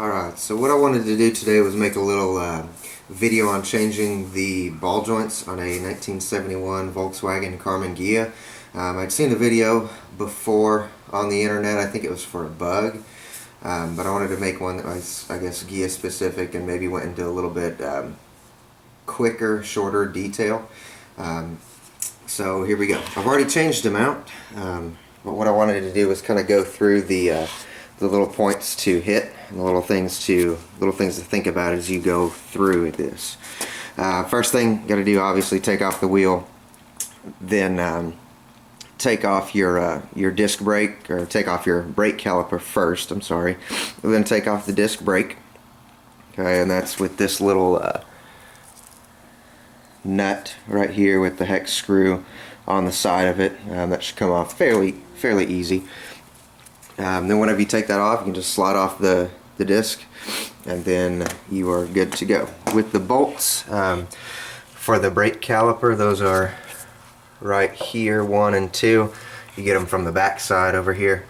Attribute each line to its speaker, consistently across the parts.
Speaker 1: Alright, so what I wanted to do today was make a little video on changing the ball joints on a 1971 Volkswagen Karmann Ghia. I'd seen the video before on the internet. I think it was for a bug, but I wanted to make one that was, I guess, Ghia specific and maybe went into a little bit quicker, shorter detail. So here we go. I've already changed them out, but what I wanted to do was kind of go through the little points to hit and the little things to think about as you go through this. First thing you got to do, obviously, take off the wheel, then take off your disc brake, or take off your brake caliper first. I'm sorry. Then take off the disc brake. Okay, and that's with this little nut right here with the hex screw on the side of it. That should come off fairly easy. Then whenever you take that off, you can just slide off the disc, and then you are good to go. With the bolts for the brake caliper, those are right here, 1 and 2. You get them from the back side over here,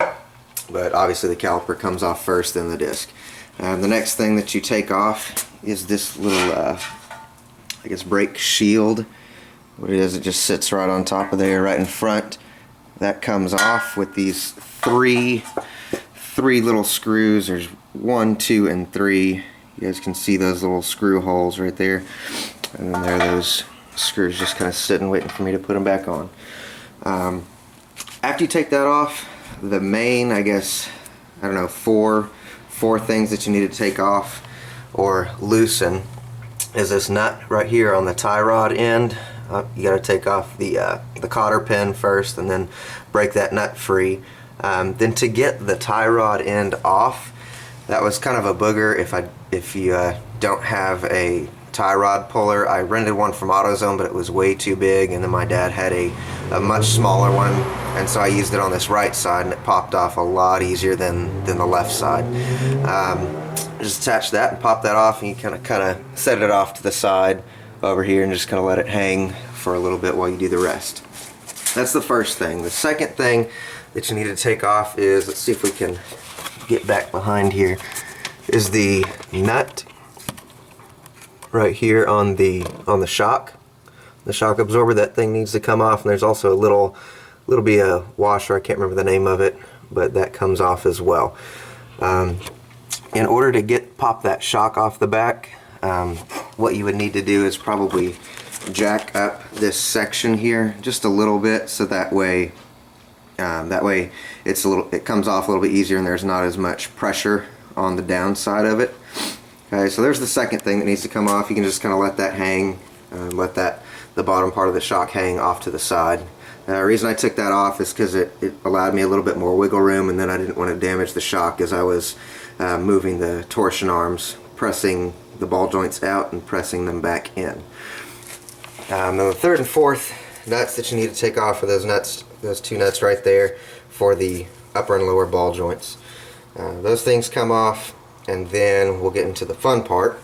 Speaker 1: but obviously the caliper comes off first, then the disc. The next thing that you take off is this little I guess brake shield. What it is, it just sits right on top of there, right in front. That comes off with these three little screws. There's 1, 2, and 3. You guys can see those little screw holes right there, and then there are those screws just kind of sitting waiting for me to put them back on. After you take that off, the main, I guess, I don't know, four things that you need to take off or loosen is this nut right here on the tie rod end. You got to take off the cotter pin first, and then break that nut free. Then to get the tie rod end off, that was kind of a booger if you don't have a tie rod puller. I rented one from AutoZone, but it was way too big, and then my dad had a much smaller one, and so I used it on this right side, and it popped off a lot easier than the left side. Just attach that and pop that off, and you kind of set it off to the side over here and just kind of let it hang for a little bit while you do the rest. That's the first thing. The second thing that you need to take off is, let's see if we can get back behind here, is the nut right here on the shock. The shock absorber, that thing needs to come off, and there's also a little bit of washer, I can't remember the name of it, but that comes off as well. In order to pop that shock off the back, what you would need to do is probably jack up this section here just a little bit, so that way it comes off a little bit easier and there's not as much pressure on the downside of it. Okay, so there's the second thing that needs to come off. You can just kind of let that hang, let the bottom part of the shock hang off to the side. The reason I took that off is because it allowed me a little bit more wiggle room, and then I didn't want to damage the shock as I was moving the torsion arms, pressing the ball joints out and pressing them back in. Then the third and fourth nuts that you need to take off are those nuts, those two nuts right there for the upper and lower ball joints. Those things come off, and then we'll get into the fun part,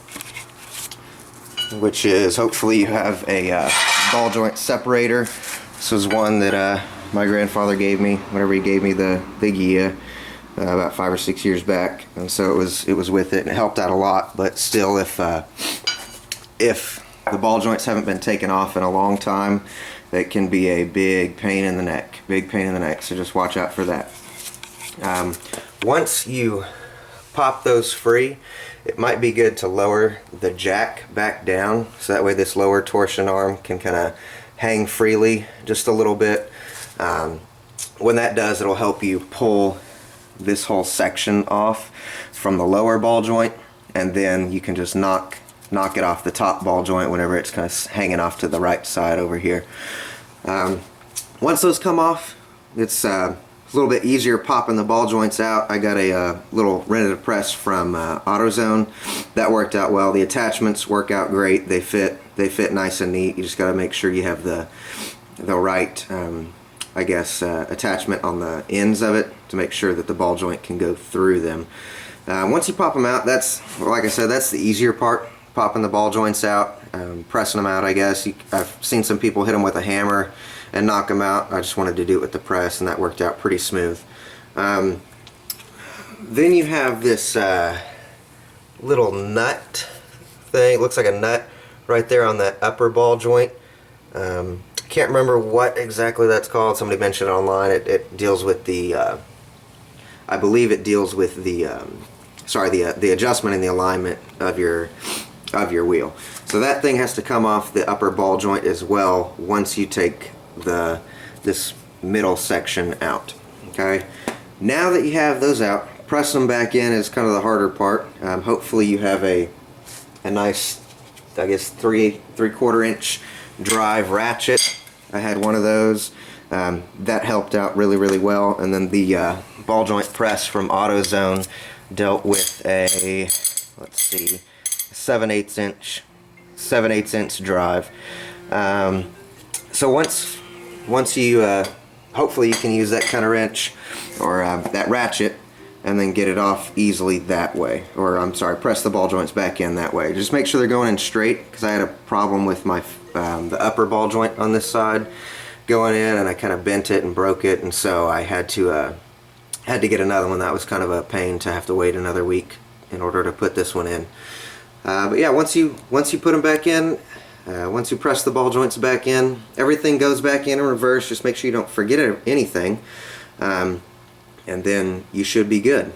Speaker 1: which is hopefully you have a ball joint separator. This was one that my grandfather gave me whenever he gave me the Ghia about 5 or 6 years back, and so it was with it, and it helped out a lot. But still, if the ball joints haven't been taken off in a long time, that can be a big pain in the neck. So just watch out for that. Once you pop those free, it might be good to lower the jack back down, so that way this lower torsion arm can kind of hang freely just a little bit. When that does, it'll help you pull this whole section off from the lower ball joint, and then you can just knock it off the top ball joint whenever it's kind of hanging off to the right side over here. Once those come off, it's a little bit easier popping the ball joints out. I got a little rented press from AutoZone. That worked out well. The attachments work out great. They fit nice and neat. You just got to make sure you have the right I guess attachment on the ends of it to make sure that the ball joint can go through them. Once you pop them out, that's, like I said, that's the easier part, popping the ball joints out, pressing them out, I guess. I've seen some people hit them with a hammer and knock them out. I just wanted to do it with the press, and that worked out pretty smooth. Then you have this little nut thing. It looks like a nut right there on that upper ball joint. Can't remember what exactly that's called. Somebody mentioned it online. It deals with the I believe it deals with the the adjustment and the alignment of your wheel. So that thing has to come off the upper ball joint as well once you take this middle section out. Okay. Now that you have those out, press them back in is kind of the harder part. Hopefully you have a nice, I guess, 3/4 inch drive ratchet. I had one of those. That helped out really well. And then the ball joint press from AutoZone dealt with a, let's see, 7/8 inch drive. So once you hopefully you can use that kind of wrench or that ratchet and then get it off easily that way, or I'm sorry, press the ball joints back in that way. Just make sure they're going in straight, because I had a problem with my the upper ball joint on this side going in, and I kind of bent it and broke it, and so I had to get another one. That was kind of a pain to have to wait another week in order to put this one in. But yeah, once you put them back in, once you press the ball joints back in, everything goes back in reverse. Just make sure you don't forget anything, and then you should be good.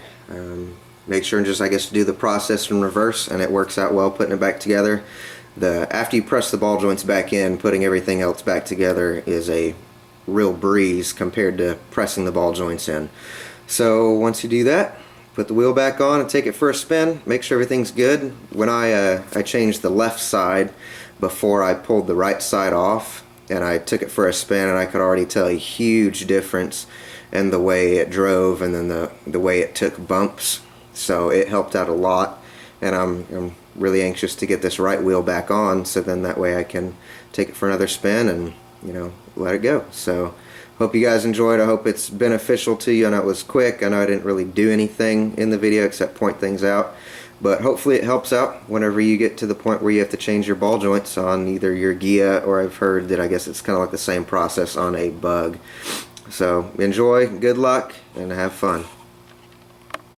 Speaker 1: Make sure and just, I guess, do the process in reverse, and it works out well putting it back together. After you press the ball joints back in, putting everything else back together is a real breeze compared to pressing the ball joints in. So once you do that, put the wheel back on and take it for a spin. Make sure everything's good. When I changed the left side before I pulled the right side off, and I took it for a spin, and I could already tell a huge difference in the way it drove and then the way it took bumps. So it helped out a lot, and I'm really anxious to get this right wheel back on, so then that way I can take it for another spin and, you know, let it go. So hope you guys enjoyed. I hope it's beneficial to you. I know it was quick. I know I didn't really do anything in the video except point things out, but hopefully it helps out whenever you get to the point where you have to change your ball joints on either your Ghia, or I've heard that I guess it's kind of like the same process on a Bug. So enjoy, good luck, and have fun.